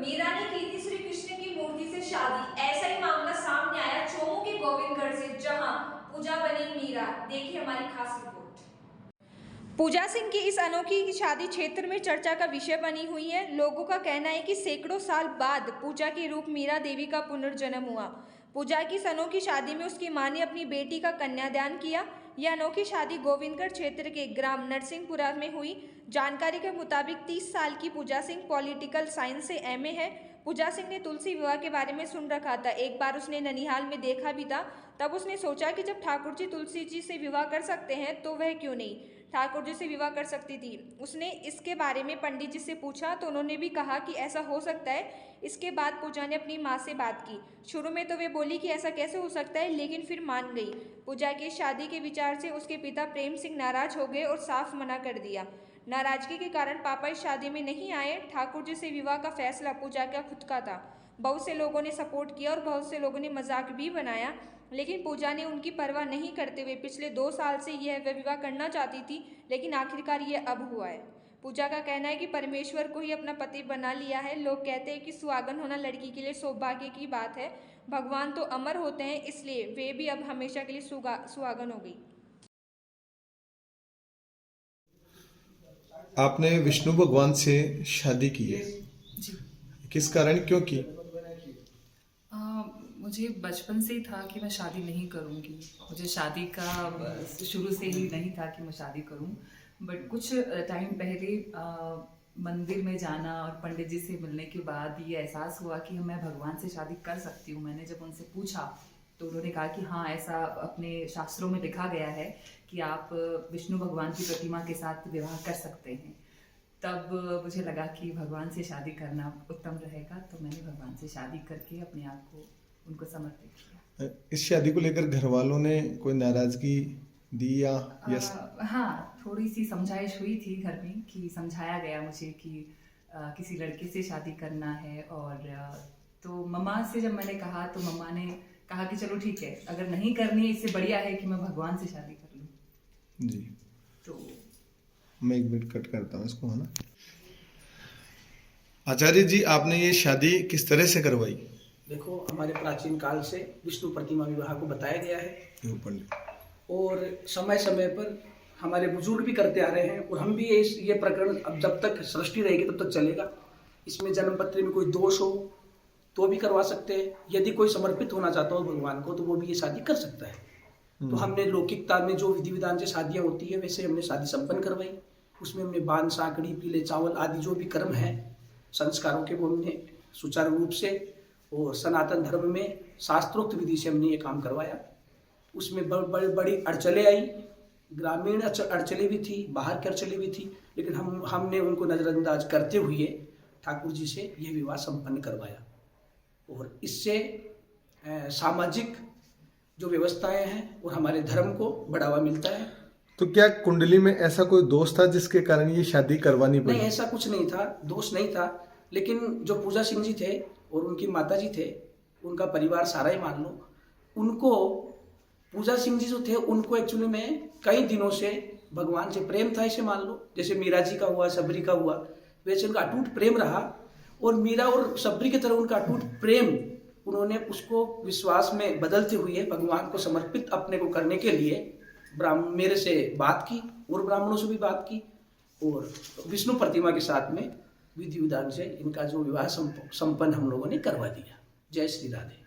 मीरा ने की थी श्री कृष्ण की मूर्ति से शादी। ऐसा ही मामला सामने आया चोमू के गोविंदगढ़ से, जहां पूजा बनी मीरा। देखिए हमारी खास रिपोर्ट। पूजा सिंह की इस अनोखी शादी क्षेत्र में चर्चा का विषय बनी हुई है। लोगों का कहना है कि सैकड़ों साल बाद पूजा के रूप मीरा देवी का पुनर्जन्म हुआ। पूजा की इस अनोखी शादी में उसकी मां ने अपनी बेटी का कन्यादान किया। यह अनोखी शादी गोविंदगढ़ क्षेत्र के ग्राम नरसिंहपुरा में हुई। जानकारी के मुताबिक 30 साल की पूजा सिंह पॉलिटिकल साइंस से एमए है। पूजा सिंह ने तुलसी विवाह के बारे में सुन रखा था। एक बार उसने ननिहाल में देखा भी था। तब उसने सोचा कि जब ठाकुर जी तुलसी जी से विवाह कर सकते हैं तो वह क्यों नहीं ठाकुर जी से विवाह कर सकती थी। उसने इसके बारे में पंडित जी से पूछा तो उन्होंने भी कहा कि ऐसा हो सकता है। इसके बाद पूजा ने अपनी माँ से बात की। शुरू में तो वे बोली कि ऐसा कैसे हो सकता है, लेकिन फिर मान गई। पूजा की शादी के विचार से उसके पिता प्रेम सिंह नाराज हो गए और साफ मना कर दिया। नाराजगी के कारण पापा इस शादी में नहीं आए। ठाकुर जी से विवाह का फैसला पूजा का खुद का था। बहुत से लोगों ने सपोर्ट किया और बहुत से लोगों ने मजाक भी बनाया, लेकिन पूजा ने उनकी परवाह नहीं करते हुए पिछले 2 साल से वह विवाह करना चाहती थी, लेकिन आखिरकार यह अब हुआ है। पूजा का कहना है कि परमेश्वर को ही अपना पति बना लिया है। लोग कहते हैं कि सुहागन होना लड़की के लिए सौभाग्य की बात है। भगवान तो अमर होते हैं, इसलिए वे भी अब हमेशा के लिए सुहागन हो गई। आपने विष्णु भगवान से शादी की है, जी। किस कारण, क्यों की? अ, मुझे बचपन से ही था कि मैं शादी नहीं करूँगी। मुझे शादी का शुरू से ही नहीं था कि मैं शादी करूँ। बट कुछ टाइम पहले मंदिर में जाना और पंडित जी से मिलने के बाद ये एहसास हुआ कि मैं भगवान से शादी कर सकती हूँ। मैंने जब उनसे पूछा तो उन्होंने कहा कि हाँ, ऐसा अपने शास्त्रों में लिखा गया है कि आप विष्णु भगवान की प्रतिमा के साथ विवाह कर सकते हैं। तब मुझे लगा कि भगवान से शादी करना उत्तम रहेगा, तो मैंने भगवान से शादी करके अपने आप को उनको समर्पित किया। इस शादी को लेकर घर वालों ने कोई नाराजगी दी या यस? हाँ, थोड़ी सी समझाइश हुई थी घर में कि समझाया गया मुझे कि किसी लड़के से शादी करना है। और तो मम्मा से जब मैंने कहा तो मम्मा ने कहा कि चलो ठीक है, अगर नहीं करनी है इससे बढ़िया है कि मैं भगवान से शादी कर लूँ। जी, तो मैं एक मिनट कट करता हूँ इसको, है ना। आचार्य जी, आपने ये शादी किस तरह से करवाई? देखो, हमारे प्राचीन काल से विष्णु प्रतिमा विवाह को बताया गया है क्यों पंडित? और समय समय पर हमारे बुजुर्ग भी करते आ रहे हैं और हम भी ये प्रकरण अब जब तक सृष्टि रहेगी तब तक चलेगा। इसमें जन्म पत्री में कोई दोष हो तो भी करवा सकते हैं। यदि कोई समर्पित होना चाहता हो भगवान को तो वो भी ये शादी कर सकता है। तो हमने लौकिकता में जो विधि विधान से शादियाँ होती है वैसे हमने शादी संपन्न करवाई। उसमें हमने बान, साकड़ी, पीले चावल आदि जो भी कर्म हैं संस्कारों के, वो हमने सुचारू रूप से और सनातन धर्म में शास्त्रोक्त विधि से हमने ये काम करवाया। उसमें बड़ी अड़चलें आई, ग्रामीण अड़चलें भी थी, बाहर की अड़चलें भी थी, लेकिन हमने उनको नज़रअंदाज करते हुए ठाकुर जी से यह विवाह संपन्न करवाया। और इससे सामाजिक जो व्यवस्थाएं हैं और हमारे धर्म को बढ़ावा मिलता है। तो क्या कुंडली में ऐसा कोई दोष था जिसके कारण ये शादी करवानी पड़ी? नहीं, ऐसा कुछ नहीं था, दोष नहीं था। लेकिन जो पूजा सिंह जी थे और उनकी माता जी थे, उनका परिवार सारा ही मान लो, उनको पूजा सिंह जी जो थे उनको एक्चुअली में कई दिनों से भगवान से प्रेम था, इसे मान लो। जैसे मीरा जी का हुआ, सबरी का हुआ, वैसे उनका अटूट प्रेम रहा। और मीरा और सबरी की तरह उनका अटूट प्रेम, उन्होंने उसको विश्वास में बदलते हुए भगवान को समर्पित अपने को करने के लिए मेरे से बात की और ब्राह्मणों से भी बात की और विष्णु प्रतिमा के साथ में विधि विधान से इनका जो विवाह संपन्न हम लोगों ने करवा दिया। जय श्री राधे।